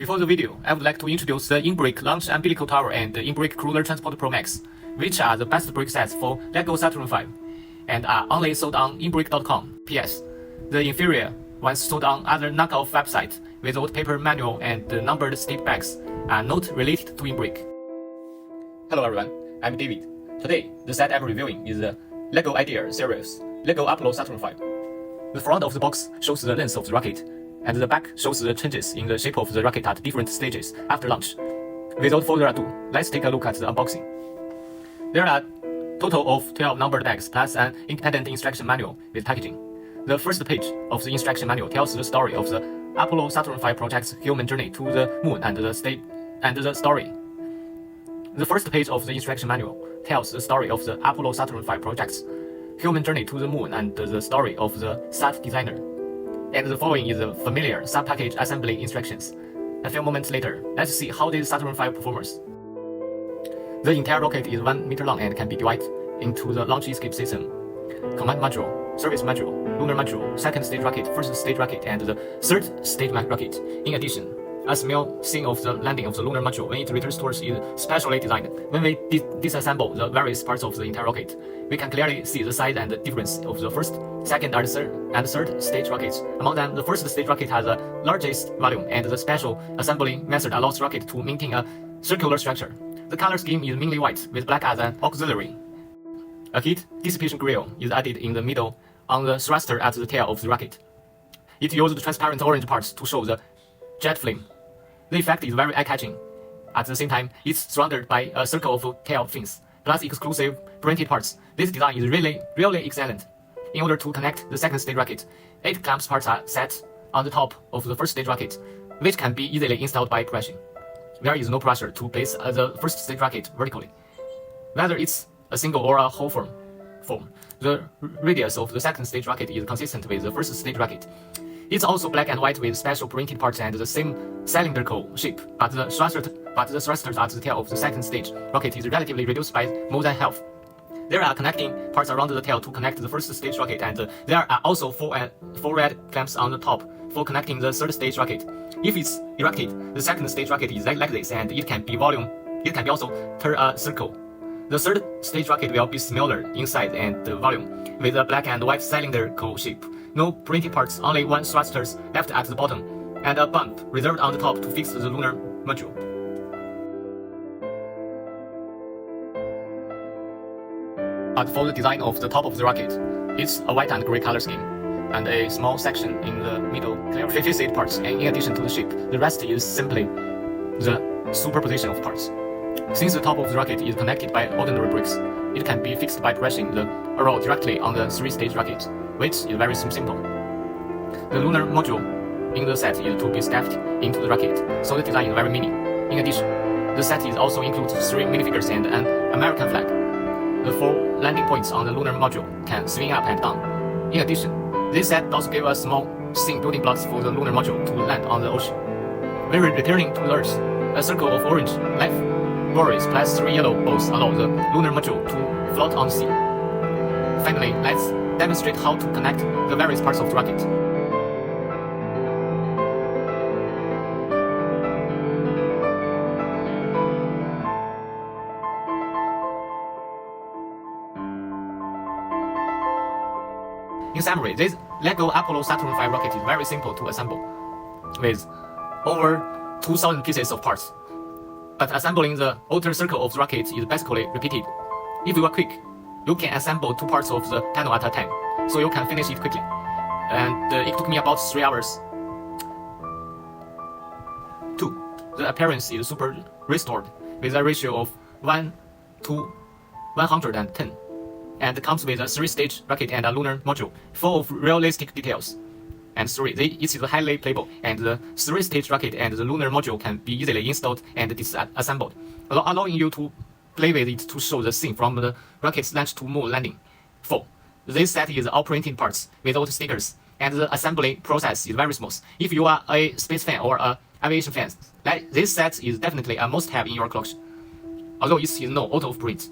Before the video, I would like to introduce the in-brick launch umbilical tower and the in-brick cruiser transport Pro Max, which are the best brick sets for LEGO Saturn V, and are only sold on inbrick.com. PS. The inferior ones sold on other knockoff websites without paper manual and numbered stick bags are not related to in-brick. Hello everyone, I'm David. Today, the set I'm reviewing is the LEGO Idea series, LEGO Apollo Saturn V. The front of the box shows the length of the rocket, and the back shows the changes in the shape of the rocket at different stages after launch. Without further ado, let's take a look at the unboxing. There are a total of 12 numbered bags plus an independent instruction manual with packaging. The first page of the instruction manual tells the story of the Apollo Saturn V project's human journey to the moon and the story. The first page of the instruction manual tells the story of the Apollo Saturn V project's human journey to the moon and the story of the sat designer. And the following is the familiar sub-package assembly instructions. A few moments later, let's see how this Saturn V performs. The entire rocket is 1 meter long and can be divided into the launch escape system, command module, service module, lunar module, second stage rocket, first stage rocket, and the third stage rocket. In addition, a small scene of the landing of the lunar module when it returns to Earth is specially designed. When we disassemble the various parts of the entire rocket, we can clearly see the size and the difference of the first, second, and third stage rockets. Among them, the first stage rocket has the largest volume, and the special assembly method allows the rocket to maintain a circular structure. The color scheme is mainly white, with black as an auxiliary. A heat dissipation grill is added in the middle on the thruster at the tail of the rocket. It uses transparent orange parts to show the jet flame. The effect is very eye-catching. At the same time, it's surrounded by a circle of tail fins, plus exclusive printed parts. This design is really excellent. In order to connect the second stage rocket, 8 clamps parts are set on the top of the first stage rocket, which can be easily installed by pressing. There is no pressure to place the first stage rocket vertically. Whether it's a single or a whole form, the radius of the second stage rocket is consistent with the first stage rocket. It's also black and white with special printed parts and the same cylindrical shape, but the thrusters at the tail of the second stage rocket is relatively reduced by more than half. There are connecting parts around the tail to connect the first stage rocket, and there are also four red clamps on the top for connecting the third stage rocket. If it's erected, the second stage rocket is like this, and it can be also turn a circle. The third stage rocket will be smaller inside and volume, with a black and white cylindrical shape. No printed parts, only one thrusters left at the bottom, and a bump reserved on the top to fix the lunar module. But for the design of the top of the rocket, it's a white and gray color scheme, and a small section in the middle clearly fixed parts, and in addition to the shape, the rest is simply the superposition of parts. Since the top of the rocket is connected by ordinary bricks, it can be fixed by pressing the arrow directly on the 3-stage rocket, which is very simple. The lunar module in the set is to be stuffed into the rocket, so the design is very mini. In addition, the set also includes 3 minifigures and an American flag. The 4 landing points on the lunar module can swing up and down. In addition, this set also gives us small thin building blocks for the lunar module to land on the ocean. When returning to the Earth, a circle of orange life buoys plus 3 yellow balls allow the lunar module to float on the sea. Finally, let's demonstrate how to connect the various parts of the rocket. In summary, this LEGO Apollo Saturn V rocket is very simple to assemble, with over 2,000 pieces of parts. But assembling the outer circle of the rocket is basically repeated. If you are quick, you can assemble 2 parts of the panel at a time, so you can finish it quickly. And it took me about 3 hours. 2. The appearance is super restored, with a ratio of 1 to 110. And comes with a 3-stage rocket and a lunar module, full of realistic details. And 3, it is highly playable, and the 3-stage rocket and the lunar module can be easily installed and disassembled, allowing you to play with it to show the scene from the rocket's launch to moon landing. 4. This set is all printed parts without stickers, and the assembly process is very smooth. If you are a space fan or an aviation fan, this set is definitely a must-have in your collection. Although it is not auto-print,